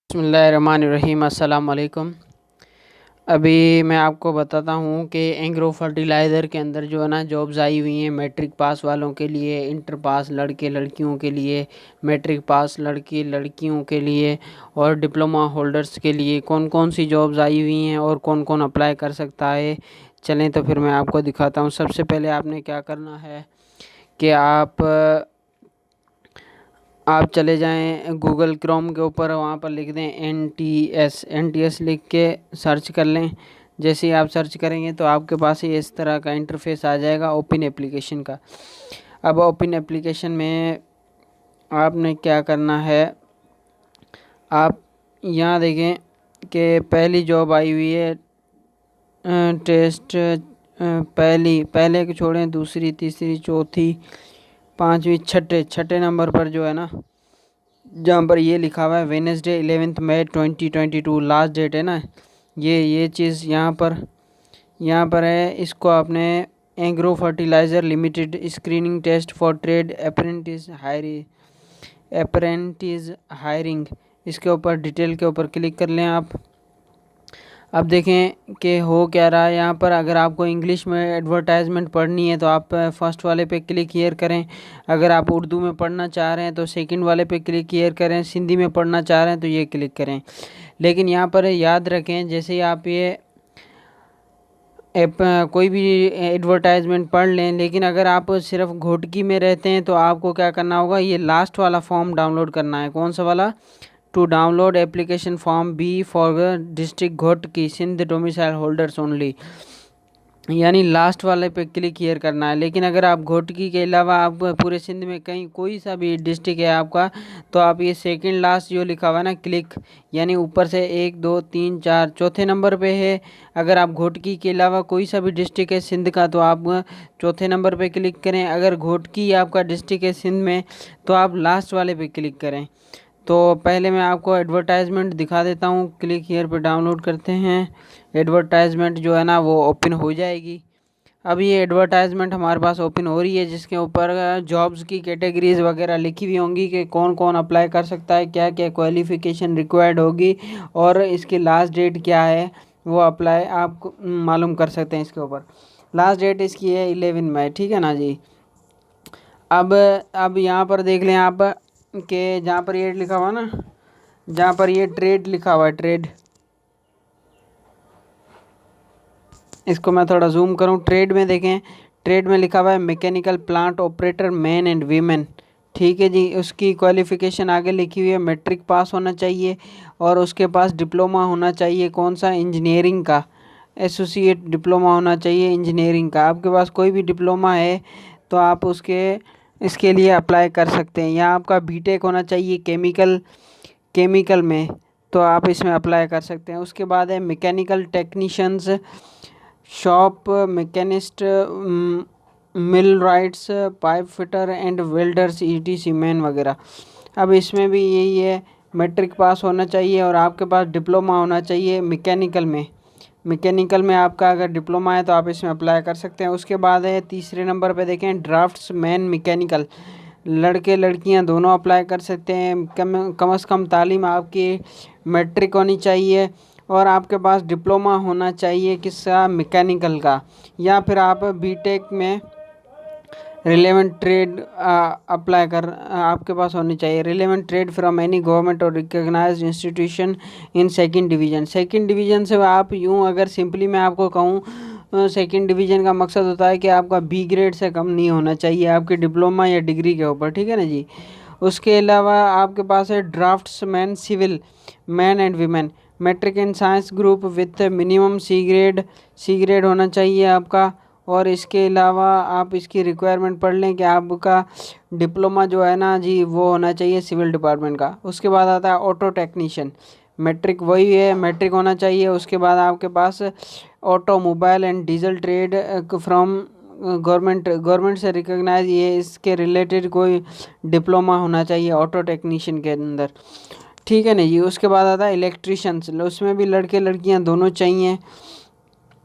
बिस्मिल्लाहिर्रहमानिर्रहीम अस्सलाम वालेकुम। अभी मैं आपको बताता हूँ कि एग्रो फर्टिलाइज़र के अंदर जो है ना जॉब्स आई हुई हैं मैट्रिक पास वालों के लिए, इंटर पास लड़के लड़कियों के लिए, मैट्रिक पास लड़के लड़कियों के लिए और डिप्लोमा होल्डर्स के लिए कौन कौन सी जॉब्स आई हुई हैं और कौन कौन अप्लाई कर सकता है। चलें तो फिर मैं आपको दिखाता हूँ। सबसे पहले आपने क्या करना है कि आप चले जाएं गूगल क्रोम के ऊपर, वहाँ पर लिख दें एन टी एस लिख के सर्च कर लें। जैसे ही आप सर्च करेंगे तो आपके पास ये इस तरह का इंटरफेस आ जाएगा ओपन एप्लीकेशन का। अब ओपन एप्लीकेशन में आपने क्या करना है, आप यहाँ देखें कि पहली जॉब आई हुई है टेस्ट, पहले को छोड़ें, दूसरी तीसरी चौथी पाँचवीं छठे नंबर पर जो है ना, जहाँ पर ये लिखा हुआ है वेडनेसडे 11 मई 2022 लास्ट डेट है ना, ये चीज़ यहाँ पर है। इसको आपने agro fertiliser limited screening test for trade apprentice hiring, इसके ऊपर डिटेल के ऊपर क्लिक कर लें आप। अब देखें कि हो क्या रहा है यहाँ पर। अगर आपको इंग्लिश में एडवर्टाइजमेंट पढ़नी है तो आप फर्स्ट वाले पे क्लिक हियर करें। अगर आप उर्दू में पढ़ना चाह रहे हैं तो सेकंड वाले पे क्लिक हियर करें। हिंदी में पढ़ना चाह रहे हैं तो ये क्लिक करें। लेकिन यहाँ पर याद रखें, जैसे ही आप ये कोई भी एडवर्टाइजमेंट पढ़ लें, लेकिन अगर आप सिर्फ घोटकी में रहते हैं तो आपको क्या करना होगा, ये लास्ट वाला फॉर्म डाउनलोड करना है। कौन सा वाला? To download application form B for district Ghotki Sindh domicile holders only, यानी लास्ट वाले पे क्लिक हियर करना है। लेकिन अगर आप घोटकी के अलावा आप पूरे सिंध में कहीं कोई सा भी डिस्ट्रिक्ट है आपका, तो आप ये सेकंड लास्ट जो लिखा हुआ है ना क्लिक, यानी ऊपर से 1 2 3 4 चौथे नंबर पे है। अगर आप घोटकी के अलावा कोई सा भी डिस्ट्रिक्ट है सिंध का तो आप चौथे नंबर पे क्लिक करें। अगर घोटकी आपका डिस्ट्रिक्ट है सिंध में तो आप लास्ट वाले पे क्लिक करें। तो पहले मैं आपको एडवर्टाइजमेंट दिखा देता हूँ। क्लिक हियर पे डाउनलोड करते हैं। एडवर्टाइजमेंट जो है ना वो ओपन हो जाएगी। अब ये एडवर्टाइजमेंट हमारे पास ओपन हो रही है, जिसके ऊपर जॉब्स की कैटेगरीज वगैरह लिखी हुई होंगी कि कौन कौन अप्लाई कर सकता है, क्या क्या क्वालिफ़िकेशन रिक्वायर्ड होगी और इसकी लास्ट डेट क्या है, वो अप्लाई आप मालूम कर सकते हैं। इसके ऊपर लास्ट डेट इसकी है 11 मई, ठीक है ना जी। अब यहाँ पर देख लें आप कि जहाँ पर ये लिखा हुआ ना, जहाँ पर ये ट्रेड लिखा हुआ है, ट्रेड, इसको मैं थोड़ा जूम करूँ। ट्रेड में देखें, ट्रेड में लिखा हुआ है mechanical plant operator man and women, ठीक है जी। उसकी क्वालिफ़िकेशन आगे लिखी हुई है मैट्रिक पास होना चाहिए और उसके पास डिप्लोमा होना चाहिए। कौन सा? इंजीनियरिंग का, एसोसिएट डिप्लोमा होना चाहिए इंजीनियरिंग का। आपके पास कोई भी डिप्लोमा है तो आप इसके लिए अप्लाई कर सकते हैं। यहाँ आपका बीटेक होना चाहिए केमिकल में, तो आप इसमें अप्लाई कर सकते हैं। उसके बाद है mechanical technicians, shop machinist, mill rights, pipe fitter and welders etc man वगैरह। अब इसमें भी यही है, मैट्रिक पास होना चाहिए और आपके पास डिप्लोमा होना चाहिए मैकेनिकल में आपका अगर डिप्लोमा है तो आप इसमें अप्लाई कर सकते हैं। उसके बाद है तीसरे नंबर पे देखें ड्राफ्ट्स मैन मैकेनिकल, लड़के लड़कियां दोनों अप्लाई कर सकते हैं। कम से कम तालीम आपकी मैट्रिक होनी चाहिए और आपके पास डिप्लोमा होना चाहिए किसका? मैकेनिकल का। या फिर आप बीटेक में रिलेवेंट ट्रेड अप्लाई कर आपके पास होनी चाहिए। Relevant trade from any government or recognized institution in second division से आप यूँ अगर सिंपली मैं आपको कहूँ, सेकंड डिवीज़न का मकसद होता है कि आपका बी ग्रेड से कम नहीं होना चाहिए आपके डिप्लोमा या डिग्री के ऊपर, ठीक है ना जी। उसके अलावा आपके पास है draftsman civil man and women, matric in science group with minimum C grade होना चाहिए आपका। और इसके अलावा आप इसकी रिक्वायरमेंट पढ़ लें कि आपका डिप्लोमा जो है ना जी वो होना चाहिए सिविल डिपार्टमेंट का। उसके बाद आता है ऑटो टेक्नीशियन, मैट्रिक वही है, मैट्रिक होना चाहिए। उसके बाद आपके पास automobile and diesel trade from government से रिकॉग्नाइज, ये इसके रिलेटेड कोई डिप्लोमा होना चाहिए ऑटो टेक्नीशियन के अंदर, ठीक है ना जी। उसके बाद आता है इलेक्ट्रीशियंस, उसमें भी लड़के लड़कियां दोनों चाहिए,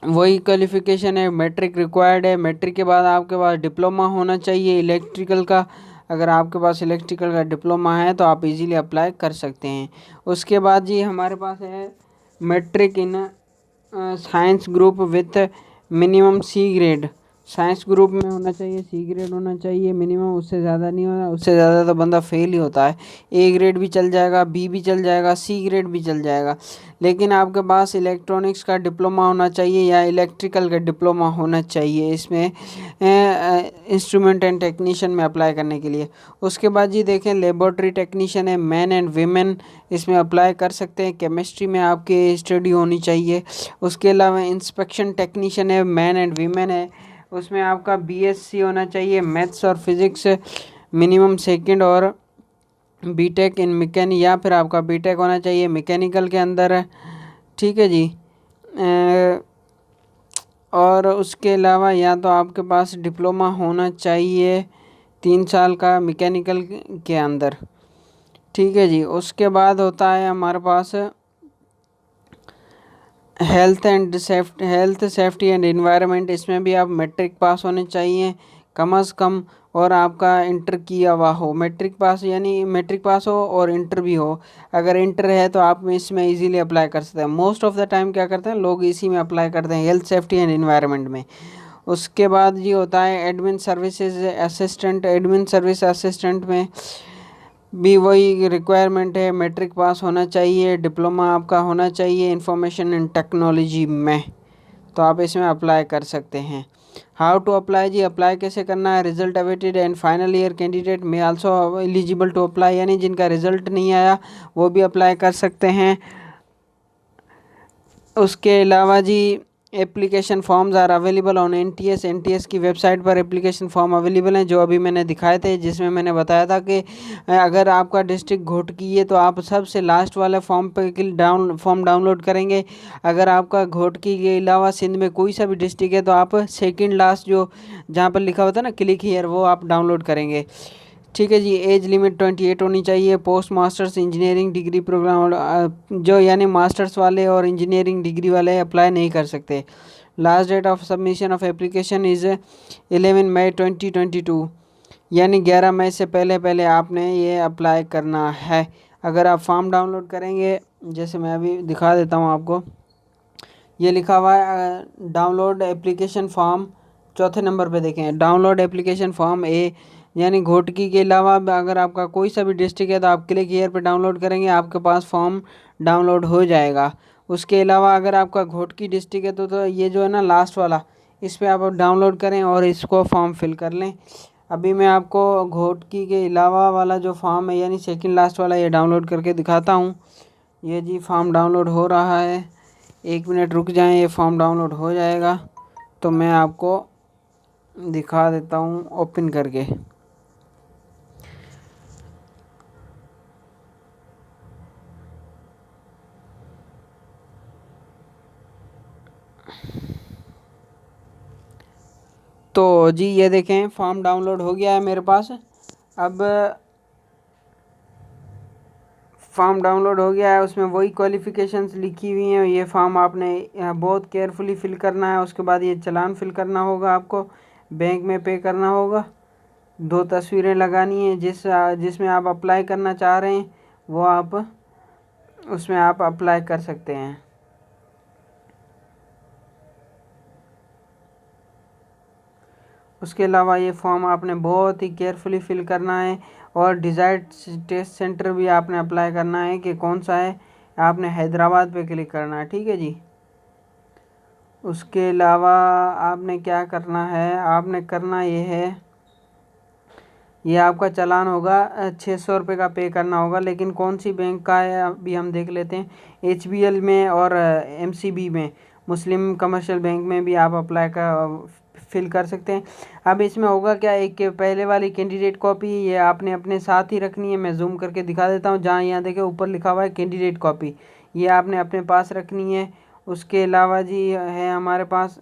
वही क्वालिफ़िकेशन है, मैट्रिक रिक्वायर्ड है। मैट्रिक के बाद आपके पास डिप्लोमा होना चाहिए इलेक्ट्रिकल का। अगर आपके पास इलेक्ट्रिकल का डिप्लोमा है तो आप इजीली अप्लाई कर सकते हैं। उसके बाद जी हमारे पास है matric in science group with minimum C grade. Science group में होना चाहिए, सी ग्रेड होना चाहिए मिनिमम, उससे ज़्यादा नहीं होना, उससे ज़्यादा तो बंदा फेल ही होता है। ए ग्रेड भी चल जाएगा, बी भी चल जाएगा, सी ग्रेड भी चल जाएगा, लेकिन आपके पास इलेक्ट्रॉनिक्स का डिप्लोमा होना चाहिए या इलेक्ट्रिकल का डिप्लोमा होना चाहिए इसमें इंस्ट्रूमेंट एंड टेक्नीशियन में अप्लाई करने के लिए। उसके बाद जी देखें लेबोरेटरी टेक्नीशियन है, मैन एंड वीमेन इसमें अप्लाई कर सकते हैं। केमिस्ट्री में आपकी स्टडी होनी चाहिए। उसके अलावा इंस्पेक्शन टेक्नीशियन है, मैन एंड वीमेन है, उसमें आपका बीएससी होना चाहिए मैथ्स और फिज़िक्स मिनिमम सेकंड, और बीटेक इन मैकेनिक या फिर आपका बीटेक होना चाहिए मैकेनिकल के अंदर। ठीक है जी। और उसके अलावा या तो आपके पास डिप्लोमा होना चाहिए 3 साल का मैकेनिकल के अंदर। ठीक है जी। उसके बाद होता है हमारे पास हेल्थ सेफ्टी एंड एनवायरनमेंट। इसमें भी आप मैट्रिक पास होने चाहिए कम से कम, और आपका इंटर किया हुआ हो। मैट्रिक पास यानी मैट्रिक पास हो और इंटर भी हो। अगर इंटर है तो आप इसमें इजीली अप्लाई कर सकते हैं। मोस्ट ऑफ द टाइम क्या करते हैं लोग इसी में अप्लाई करते हैं, हेल्थ सेफ्टी एंड एनवायरनमेंट में। उसके बाद ये होता है admin services assistant. Admin service assistant में भी वही रिक्वायरमेंट है, मैट्रिक पास होना चाहिए, डिप्लोमा आपका होना चाहिए इंफॉर्मेशन एंड टेक्नोलॉजी में, तो आप इसमें अप्लाई कर सकते हैं। हाउ टू अप्लाई जी, अप्लाई कैसे करना है। Result awaited and final year candidate में आल्सो एलिजिबल टू अप्लाई, यानी जिनका रिजल्ट नहीं आया वो भी अप्लाई कर सकते हैं। उसके अलावा जी application forms are available on NTS की वेबसाइट पर एप्लीकेशन फॉर्म अवेलेबल हैं, जो अभी मैंने दिखाए थे, जिसमें मैंने बताया था कि अगर आपका डिस्ट्रिक्ट घोटकी है तो आप सबसे लास्ट वाले फॉर्म पे फॉर्म डाउनलोड करेंगे। अगर आपका घोटकी के अलावा सिंध में कोई सा भी डिस्ट्रिक्ट है तो आप सेकंड लास्ट जो जहाँ पर लिखा होता है ना क्लिक हियर, वो आप डाउनलोड करेंगे। ठीक है जी। एज लिमिट 28 होनी चाहिए। Post masters engineering degree programme जो यानी मास्टर्स वाले और इंजीनियरिंग डिग्री वाले अप्लाई नहीं कर सकते। Last date of submission of application is 11 May 2022, यानी 11 मई से पहले पहले आपने ये अप्लाई करना है। अगर आप फॉर्म डाउनलोड करेंगे, जैसे मैं अभी दिखा देता हूँ आपको, ये लिखा हुआ है डाउनलोड एप्लीकेशन फॉर्म। चौथे नंबर पे देखें डाउनलोड एप्लीकेशन फॉर्म ए, यानी घोटकी के अलावा अगर आपका कोई सा भी डिस्ट्रिक्ट है तो आप क्लिक हियर पे डाउनलोड करेंगे, आपके पास फॉर्म डाउनलोड हो जाएगा। उसके अलावा अगर आपका घोटकी डिस्ट्रिक्ट है तो ये जो है ना लास्ट वाला, इस पर आप डाउनलोड करें और इसको फॉर्म फिल कर लें। अभी मैं आपको घोटकी के अलावा वाला जो फॉर्म है यानी सेकंड लास्ट वाला, ये डाउनलोड करके दिखाता हूँ। ये जी फॉर्म डाउनलोड हो रहा है, 1 मिनट रुक जाएं, ये फॉर्म डाउनलोड हो जाएगा तो मैं आपको दिखा देता हूँ ओपन करके। तो जी ये देखें फॉर्म डाउनलोड हो गया है मेरे पास। अब फॉर्म डाउनलोड हो गया है, उसमें वही क्वालिफ़िकेशंस लिखी हुई हैं। ये फॉर्म आपने बहुत केयरफुली फिल करना है। उसके बाद ये चालान फिल करना होगा, आपको बैंक में पे करना होगा। 2 तस्वीरें लगानी है, जिसमें आप अप्लाई करना चाह रहे हैं वो आप उसमें आप अप्लाई कर सकते हैं। उसके अलावा ये फॉर्म आपने बहुत ही केयरफुली फिल करना है, और डिज़ायर्ड टेस्ट सेंटर भी आपने अप्लाई करना है कि कौन सा है, आपने हैदराबाद पे क्लिक करना है। ठीक है जी। उसके अलावा आपने क्या करना है, आपने करना ये है, ये आपका चालान होगा 600 रुपये का पे करना होगा, लेकिन कौन सी बैंक का है अभी हम देख लेते हैं। HBL में और MCB में, मुस्लिम कमर्शियल बैंक में भी आप अप्लाई का फिल कर सकते हैं। अब इसमें होगा क्या, एक पहले वाली कैंडिडेट कॉपी ये आपने अपने साथ ही रखनी है। मैं जूम करके दिखा देता हूँ, जहाँ यहाँ देखे ऊपर लिखा हुआ है कैंडिडेट कॉपी, ये आपने अपने पास रखनी है। उसके अलावा जी है हमारे पास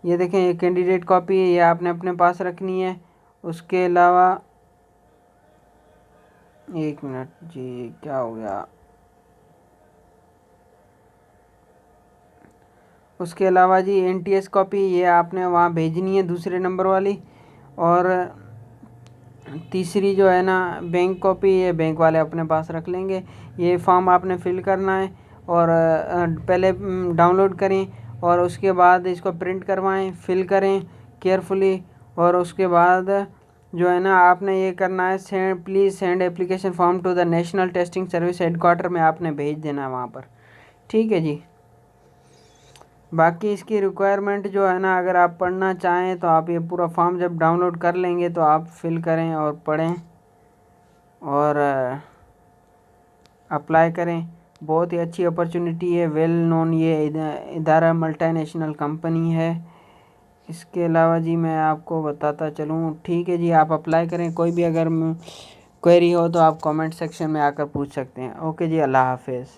ये देखें ये कैंडिडेट कॉपी है, ये आपने अपने पास रखनी है। उसके अलावा 1 मिनट जी, क्या हो गया। उसके अलावा जी NTS कॉपी ये आपने वहाँ भेजनी है, दूसरे नंबर वाली। और तीसरी जो है ना बैंक कॉपी, ये बैंक वाले अपने पास रख लेंगे। ये फॉर्म आपने फिल करना है और पहले डाउनलोड करें और उसके बाद इसको प्रिंट करवाएं, फिल करें केयरफुली और उसके बाद जो है ना आपने ये करना है, please send application form to the national testing service headquarter में आपने भेज देना है वहाँ पर। ठीक है जी। बाकी इसकी रिक्वायरमेंट जो है ना, अगर आप पढ़ना चाहें तो आप ये पूरा फॉर्म जब डाउनलोड कर लेंगे तो आप फिल करें और पढ़ें और अप्लाई करें। बहुत ही अच्छी अपॉर्चुनिटी है, वेल नोन ये इदारा मल्टीनेशनल कंपनी है। इसके अलावा जी मैं आपको बताता चलूँ। ठीक है जी, आप अप्लाई करें। कोई भी अगर क्वेरी हो तो आप कमेंट सेक्शन में आकर पूछ सकते हैं। ओके जी, अल्लाह हाफिज़।